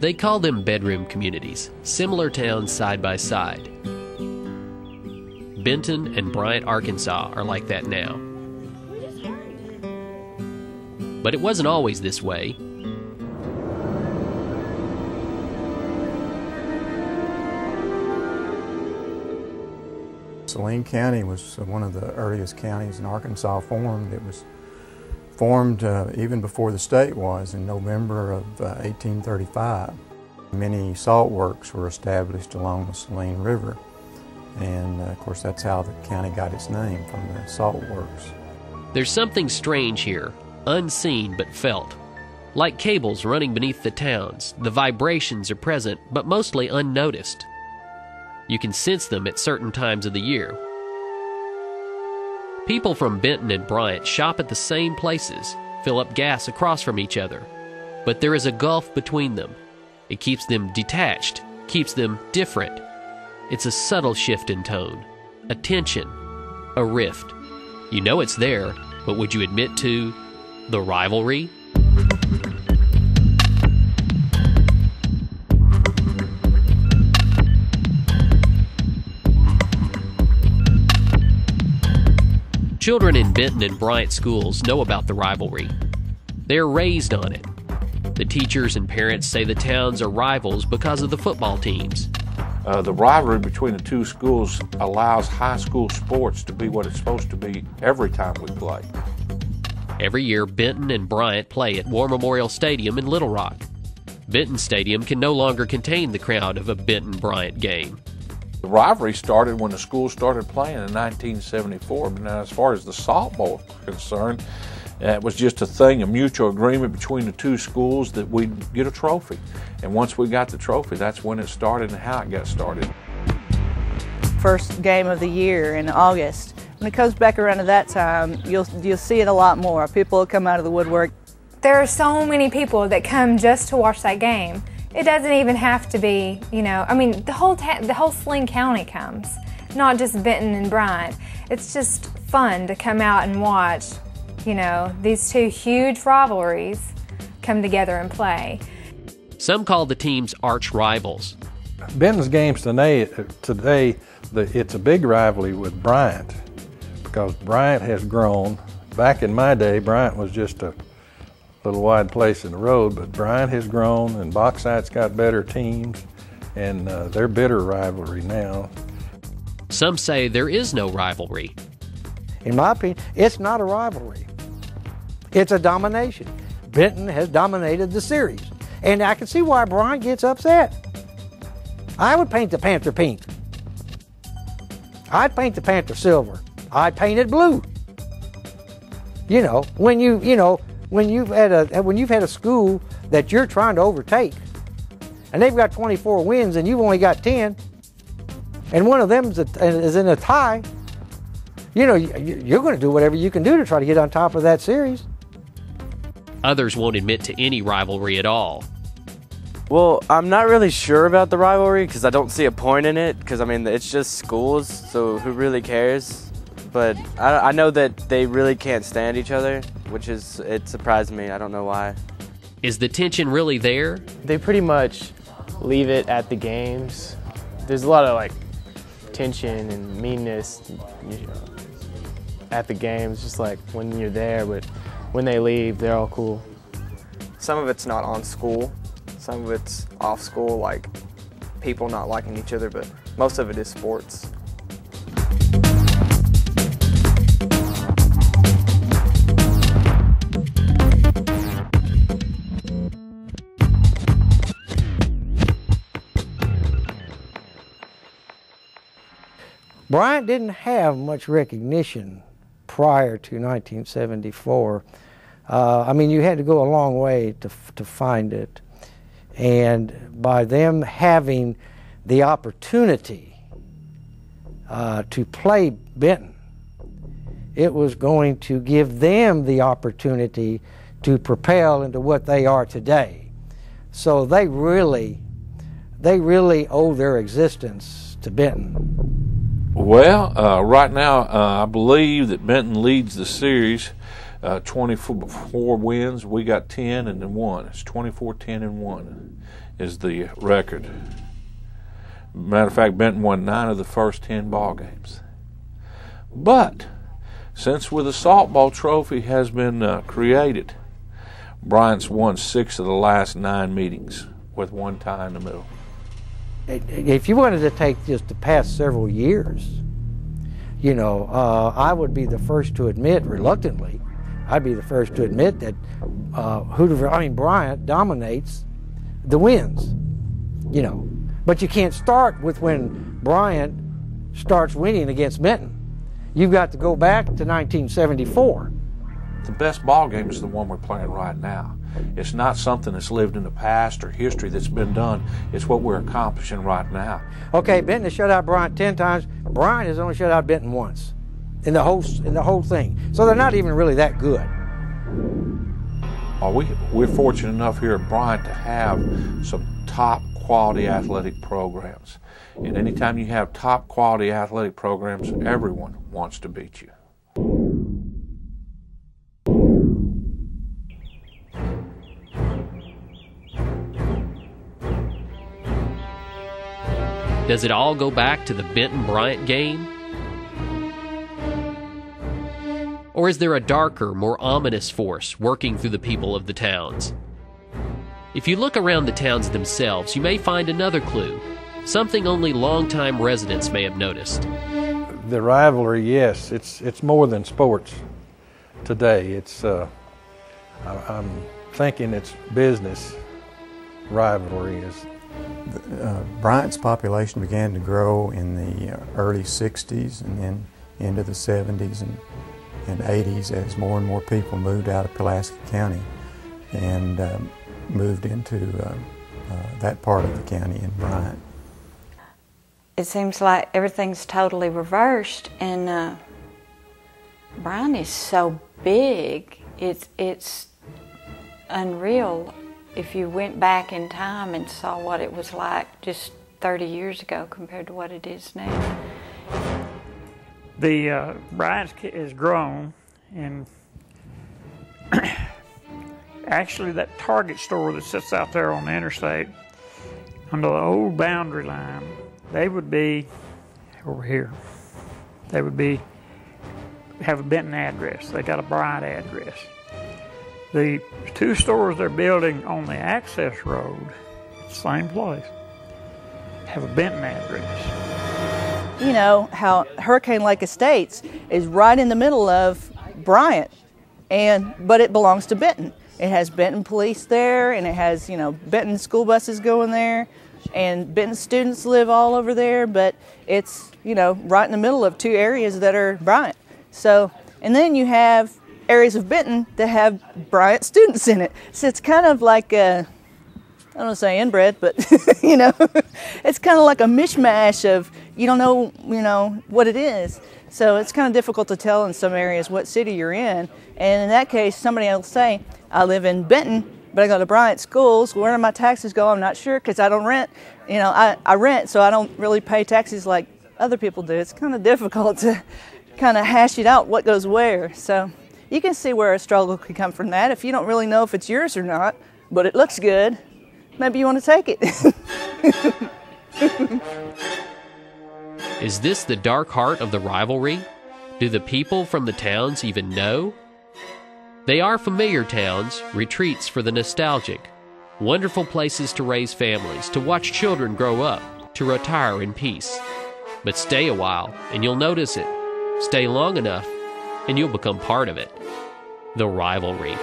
They call them bedroom communities, similar towns side by side. Benton and Bryant, Arkansas are like that now. But it wasn't always this way. Saline County was one of the earliest counties in Arkansas formed. It was formed even before the state was, in November of 1835. Many salt works were established along the Saline River, and of course that's how the county got its name, from the salt works. There's something strange here, unseen but felt. Like cables running beneath the towns, the vibrations are present but mostly unnoticed. You can sense them at certain times of the year. People from Benton and Bryant shop at the same places, fill up gas across from each other. But there is a gulf between them. It keeps them detached, keeps them different. It's a subtle shift in tone, a tension, a rift. You know it's there, but would you admit to the rivalry? Children in Benton and Bryant schools know about the rivalry. They're raised on it. The teachers and parents say the towns are rivals because of the football teams. The rivalry between the two schools allows high school sports to be what it's supposed to be every time we play. Every year, Benton and Bryant play at War Memorial Stadium in Little Rock. Benton Stadium can no longer contain the crowd of a Benton-Bryant game. The rivalry started when the school started playing in 1974. But now, as far as the Salt Bowl is concerned, it was just a thing, a mutual agreement between the two schools that we'd get a trophy. And once we got the trophy, that's when it started and how it got started. First game of the year in August. When it comes back around to that time, you'll see it a lot more. People will come out of the woodwork. There are so many people that come just to watch that game. It doesn't even have to be, I mean, the whole Saline County comes, not just Benton and Bryant. It's just fun to come out and watch, these two huge rivalries come together and play. Some call the teams arch rivals. Benton's games today, it's a big rivalry with Bryant, because Bryant has grown. Back in my day, Bryant was just a little wide place in the road, but Bryant has grown, and Bauxite's got better teams, and they're bitter rivalry now. Some say there is no rivalry. In my opinion, it's not a rivalry. It's a domination. Benton has dominated the series, and I can see why Bryant gets upset. I would paint the Panther pink. I'd paint the Panther silver. I'd paint it blue. When you've had a school that you're trying to overtake, and they've got 24 wins and you've only got 10, and one of them is in a tie, you're going to do whatever you can do to try to get on top of that series. Others won't admit to any rivalry at all. Well, I'm not really sure about the rivalry because I don't see a point in it, because, it's just schools, so who really cares? But I know that they really can't stand each other, it surprised me. I don't know why. Is the tension really there? They pretty much leave it at the games. There's a lot of tension and meanness at the games, just like when you're there, but when they leave, they're all cool. Some of it's not on school, some of it's off school, like people not liking each other, but most of it is sports. Bryant didn't have much recognition prior to 1974. You had to go a long way to find it. And by them having the opportunity to play Benton, it was going to give them the opportunity to propel into what they are today. So they really owe their existence to Benton. Well, right now, I believe that Benton leads the series. 24 wins. We got 10 and then 1. It's 24, 10 and 1 is the record. Matter of fact, Benton won 9 of the first 10 ball games. But since the Salt Bowl trophy has been created, Bryant's won 6 of the last 9 meetings with 1 tie in the middle. If you wanted to take just the past several years, you know, I would be the first to admit, reluctantly, I'd be the first to admit that Bryant dominates the wins, you know. But you can't start with when Bryant starts winning against Benton. You've got to go back to 1974. The best ball game is the one we're playing right now. It's not something that's lived in the past or history that's been done. It's what we're accomplishing right now. Okay, Benton has shut out Bryant 10 times. Bryant has only shut out Benton once in the whole thing. So they're not even really that good. We're fortunate enough here at Bryant to have some top quality athletic programs. And anytime you have top quality athletic programs, everyone wants to beat you. Does it all go back to the Benton-Bryant game? Or is there a darker, more ominous force working through the people of the towns? If you look around the towns themselves, you may find another clue, something only longtime residents may have noticed. The rivalry, yes, it's more than sports today. It's I'm thinking it's business. Rivalry is. Bryant's population began to grow in the early 60s and then into the 70s and 80s as more and more people moved out of Pulaski County and moved into that part of the county in Bryant. It seems like everything's totally reversed, and Bryant is so big, it's unreal. If you went back in time and saw what it was like just 30 years ago compared to what it is now. The Bryant is grown, and actually that Target store that sits out there on the interstate, under the old boundary line, they would be over here. They would have a Benton address. They got a Bryant address. The 2 stores they're building on the access road, same place, have a Benton address. You know how Hurricane Lake Estates is right in the middle of Bryant, but it belongs to Benton. It has Benton police there, and it has, you know, Benton school buses going there, and Benton students live all over there, but it's, you know, right in the middle of 2 areas that are Bryant. So, and then you have areas of Benton that have Bryant students in it. So it's kind of like I don't want to say inbred, but you know, it's kind of like a mishmash of you don't know, you know, what it is. So it's kind of difficult to tell in some areas what city you're in. And in that case, somebody will say, I live in Benton, but I go to Bryant schools. Where do my taxes go? I'm not sure because I don't rent. You know, I rent, so I don't really pay taxes like other people do. It's kind of difficult to kind of hash it out what goes where. So you can see where a struggle could come from that. If you don't really know if it's yours or not, but it looks good, maybe you want to take it. Is this the dark heart of the rivalry? Do the people from the towns even know? They are familiar towns, retreats for the nostalgic, wonderful places to raise families, to watch children grow up, to retire in peace. But stay a while, and you'll notice it. Stay long enough, and you'll become part of it. The rivalry.